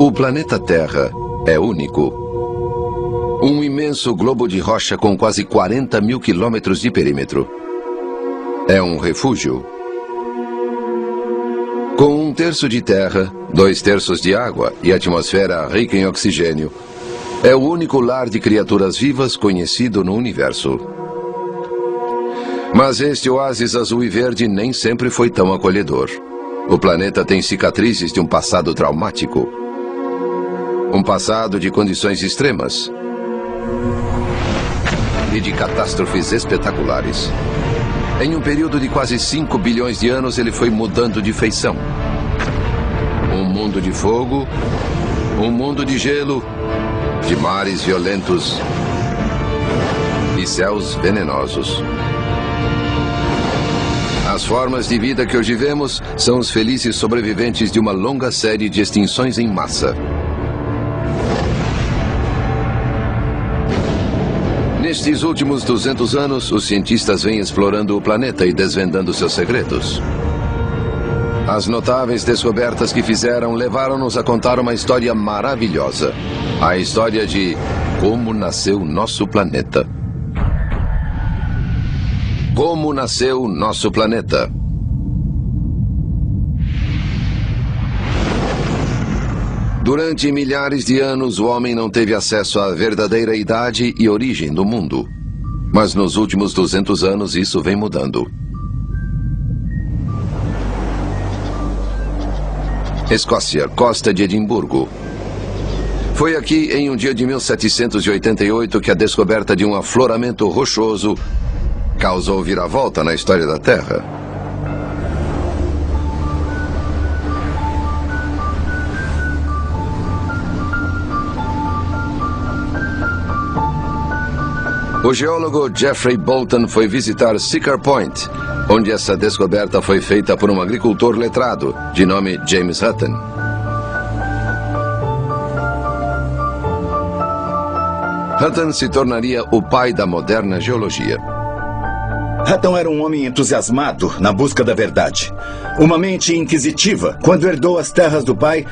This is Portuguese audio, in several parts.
O planeta Terra é único. Um imenso globo de rocha com quase 40 mil quilômetros de perímetro. É um refúgio. Com 1/3 de terra, 2/3 de água e atmosfera rica em oxigênio, é o único lar de criaturas vivas conhecido no universo. Mas este oásis azul e verde nem sempre foi tão acolhedor. O planeta tem cicatrizes de um passado traumático. Um passado de condições extremas e de catástrofes espetaculares. Em um período de quase 5 bilhões de anos, ele foi mudando de feição. Um mundo de fogo, um mundo de gelo, de mares violentos e céus venenosos. As formas de vida que hoje vemos são os felizes sobreviventes de uma longa série de extinções em massa. Nestes últimos 200 anos, os cientistas vêm explorando o planeta e desvendando seus segredos. As notáveis descobertas que fizeram levaram-nos a contar uma história maravilhosa. A história de como nasceu nosso planeta. Como nasceu nosso planeta. Durante milhares de anos, o homem não teve acesso à verdadeira idade e origem do mundo. Mas nos últimos 200 anos, isso vem mudando. Escócia, costa de Edimburgo. Foi aqui, em um dia de 1788, que a descoberta de um afloramento rochoso causou viravolta na história da Terra. O geólogo Geoffrey Bolton foi visitar Siccar Point, onde essa descoberta foi feita por um agricultor letrado, de nome James Hutton. Hutton se tornaria o pai da moderna geologia. Hutton era um homem entusiasmado na busca da verdade. Uma mente inquisitiva. Quando herdou as terras do pai,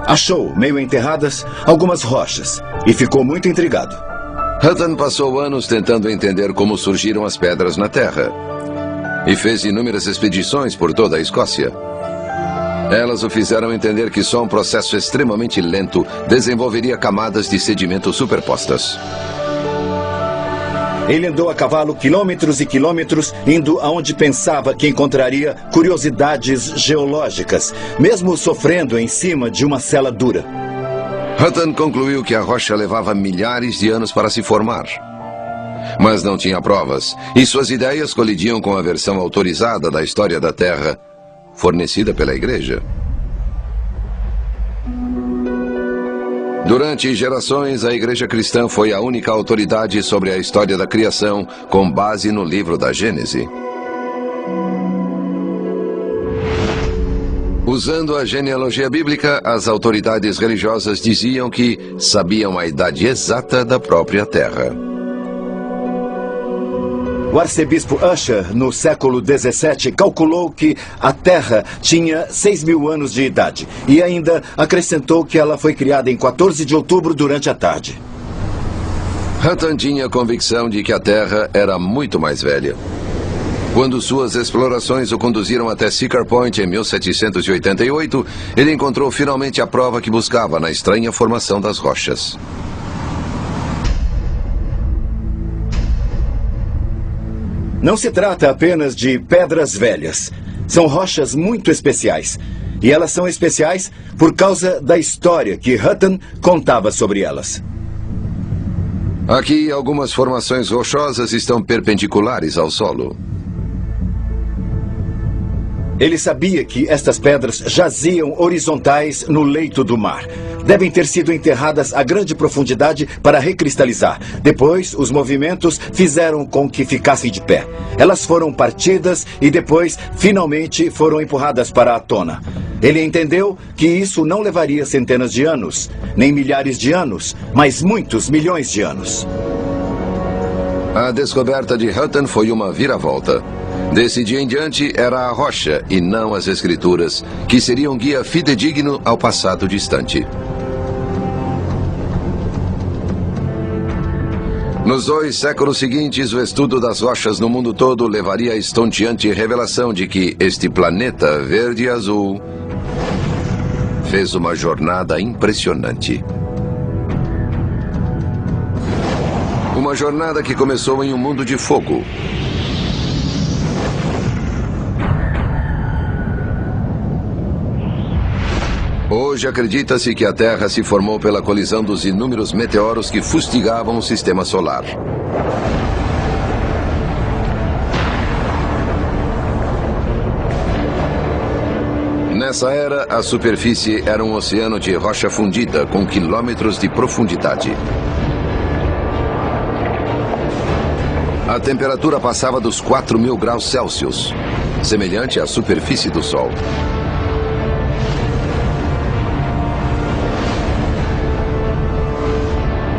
achou, meio enterradas, algumas rochas e ficou muito intrigado. Hutton passou anos tentando entender como surgiram as pedras na Terra e fez inúmeras expedições por toda a Escócia. Elas o fizeram entender que só um processo extremamente lento desenvolveria camadas de sedimento superpostas. Ele andou a cavalo quilômetros e quilômetros, indo aonde pensava que encontraria curiosidades geológicas, mesmo sofrendo em cima de uma cela dura. Hutton concluiu que a rocha levava milhares de anos para se formar. Mas não tinha provas, e suas ideias colidiam com a versão autorizada da história da Terra, fornecida pela Igreja. Durante gerações, a Igreja Cristã foi a única autoridade sobre a história da criação, com base no livro da Gênese. Usando a genealogia bíblica, as autoridades religiosas diziam que sabiam a idade exata da própria Terra. O arcebispo Ussher, no século XVII, calculou que a Terra tinha 6.000 anos de idade e ainda acrescentou que ela foi criada em 14 de outubro durante a tarde. Hutton tinha a convicção de que a Terra era muito mais velha. Quando suas explorações o conduziram até Siccar Point em 1788, ele encontrou finalmente a prova que buscava na estranha formação das rochas. Não se trata apenas de pedras velhas. São rochas muito especiais. E elas são especiais por causa da história que Hutton contava sobre elas. Aqui, algumas formações rochosas estão perpendiculares ao solo. Ele sabia que estas pedras jaziam horizontais no leito do mar. Devem ter sido enterradas a grande profundidade para recristalizar. Depois, os movimentos fizeram com que ficassem de pé. Elas foram partidas e depois, finalmente, foram empurradas para a tona. Ele entendeu que isso não levaria centenas de anos, nem milhares de anos, mas muitos milhões de anos. A descoberta de Hutton foi uma viravolta. Desse dia em diante, era a rocha e não as escrituras que seriam um guia fidedigno ao passado distante. Nos 2 séculos seguintes, o estudo das rochas no mundo todo levaria à estonteante revelação de que este planeta verde e azul fez uma jornada impressionante. Uma jornada que começou em um mundo de fogo. Hoje acredita-se que a Terra se formou pela colisão dos inúmeros meteoros que fustigavam o sistema solar. Nessa era, a superfície era um oceano de rocha fundida com quilômetros de profundidade. A temperatura passava dos 4.000 graus Celsius, semelhante à superfície do Sol.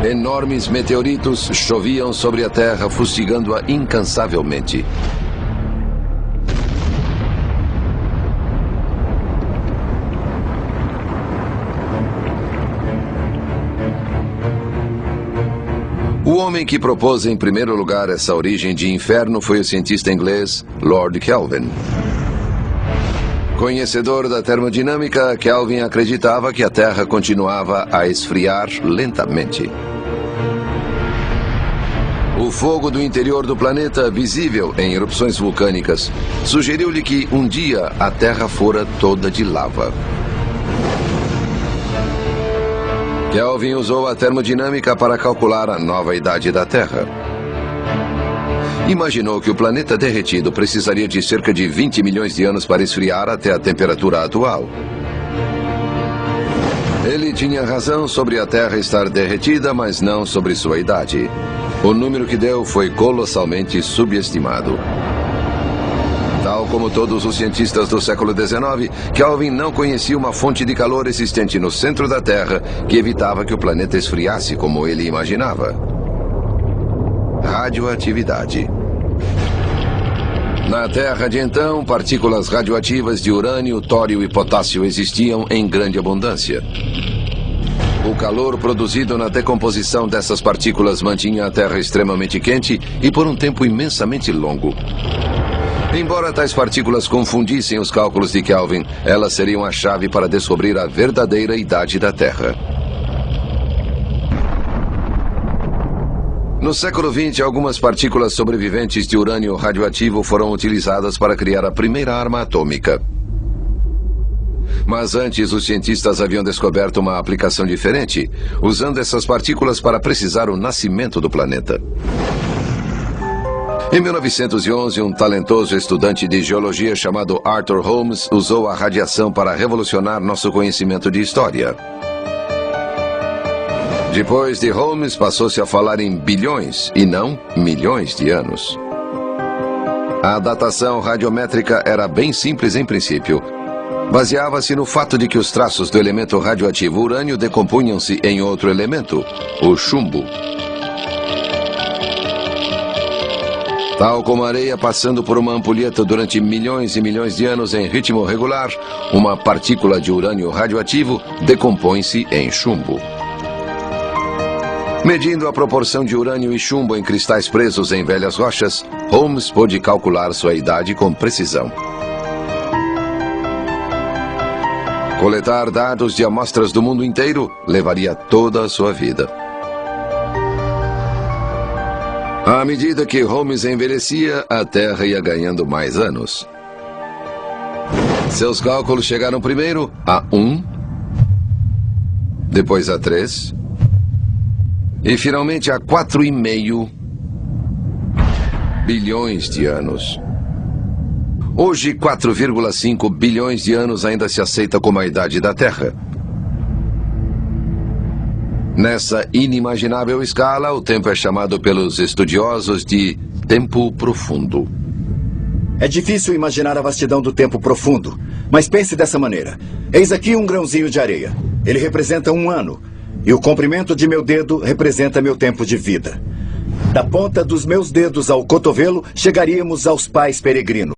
Enormes meteoritos choviam sobre a Terra, fustigando-a incansavelmente. O homem que propôs em primeiro lugar essa origem de inferno foi o cientista inglês Lord Kelvin. Conhecedor da termodinâmica, Kelvin acreditava que a Terra continuava a esfriar lentamente. O fogo do interior do planeta, visível em erupções vulcânicas, sugeriu-lhe que um dia a Terra fora toda de lava. Kelvin usou a termodinâmica para calcular a nova idade da Terra. Imaginou que o planeta derretido precisaria de cerca de 20 milhões de anos para esfriar até a temperatura atual. Ele tinha razão sobre a Terra estar derretida, mas não sobre sua idade. O número que deu foi colossalmente subestimado. Tal como todos os cientistas do século XIX, Kelvin não conhecia uma fonte de calor existente no centro da Terra que evitava que o planeta esfriasse como ele imaginava. Radioatividade. Na Terra de então, partículas radioativas de urânio, tório e potássio existiam em grande abundância. O calor produzido na decomposição dessas partículas mantinha a Terra extremamente quente e por um tempo imensamente longo. Embora tais partículas confundissem os cálculos de Kelvin, elas seriam a chave para descobrir a verdadeira idade da Terra. No século XX, algumas partículas sobreviventes de urânio radioativo foram utilizadas para criar a primeira arma atômica. Mas antes, os cientistas haviam descoberto uma aplicação diferente, usando essas partículas para precisar o nascimento do planeta. Em 1911, um talentoso estudante de geologia chamado Arthur Holmes usou a radiação para revolucionar nosso conhecimento de história. Depois de Holmes, passou-se a falar em bilhões e não milhões de anos. A datação radiométrica era bem simples em princípio. Baseava-se no fato de que os traços do elemento radioativo urânio decompunham-se em outro elemento, o chumbo. Tal como a areia passando por uma ampulheta durante milhões e milhões de anos em ritmo regular, uma partícula de urânio radioativo decompõe-se em chumbo. Medindo a proporção de urânio e chumbo em cristais presos em velhas rochas, Holmes pôde calcular sua idade com precisão. Coletar dados de amostras do mundo inteiro levaria toda a sua vida. À medida que Holmes envelhecia, a Terra ia ganhando mais anos. Seus cálculos chegaram primeiro a 1, depois a 3 e finalmente a 4,5 bilhões de anos. Hoje, 4,5 bilhões de anos ainda se aceita como a idade da Terra. Nessa inimaginável escala, o tempo é chamado pelos estudiosos de tempo profundo. É difícil imaginar a vastidão do tempo profundo, mas pense dessa maneira. Eis aqui um grãozinho de areia. Ele representa 1 ano, e o comprimento de meu dedo representa meu tempo de vida. Da ponta dos meus dedos ao cotovelo, chegaríamos aos pais peregrinos.